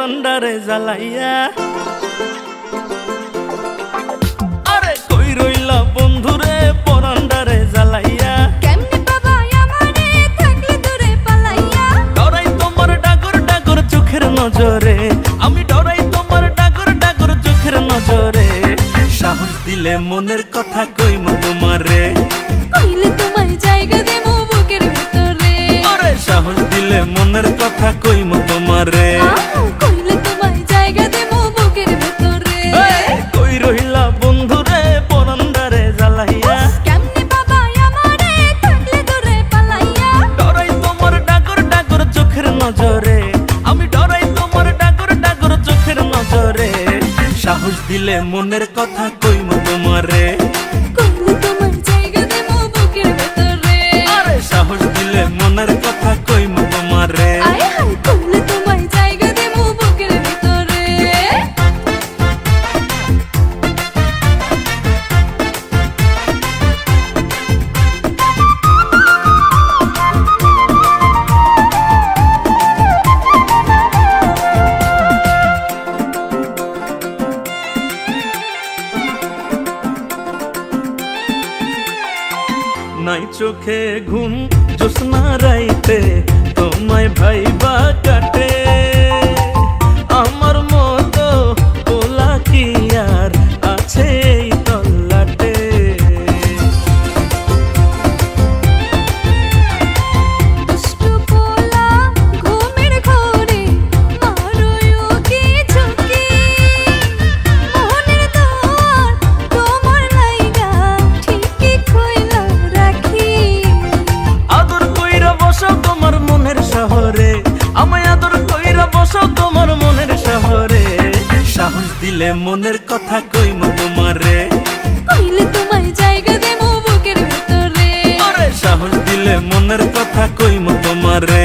পরান্ডারে জ্বালাইয়া। আরে কই রইলা বন্ধুরে পরান্ডারে জ্বালাইয়া। কেমনে পাবা আমারে থাকলে দূরে পালাইয়া। ডরাই তোমার ডাগর ডাগর চোখের নজরে, আমি ডরাই তোমার ডাগর ডাগর চোখের নজরে। সাহস দিলে মনের কথা কইমু তোমারে, কইলে তোমায় জায়গা দেবো বুকের ভেতরে। আরে সাহস দিলে মনের কথা কইমু তোমারে। কইলে তোমায় জায়গা দেবো বুকের ভেতরে। কই রইলা বন্ধুরে পরান্ডারে জ্বালাইয়া। কেমনে পাবা আমারে থাকলে দূরে পালাইয়া। ডরাই তোমার ডাগর ডাগর চোখের নজরে, আমি ডরাই তোমার ডাগর ডাগর চোখের নজরে। সাহস দিলে মনের কথা কইমু তোমারে, কইলে তোমায় জায়গা দেবো বুকের ভেতরে। আরে সাহস দিলে মনের কথা কইমু তোমারে। আয় হায় কইলে তোমায় জায়গা দেবো বুকের ভেতরে। নাই চোখে ঘুম জ্যোৎস্না রাইতে তোমায় ভাইবা কাটে। আমার মতো পোলা কি আর আছে এই তল্লাটে। দুষ্টু পোলা ঘুমের ঘোরে মারোয়ো কি ঝুঁকি। মনের দোয়ার তোমার লাইগা ঠিকই খোলা রাখি। আদর কইরা বসো তোমার মনের শহরে, আমায় আদর কইরা বসো তোমার মনের শহরে। সাহস দিলে মনের কথা কইমু তোমারে, কইলে তোমায় জায়গা দেবো বুকের ভেতরে। আরে সাহস দিলে মনের কথা কইমু তোমারে।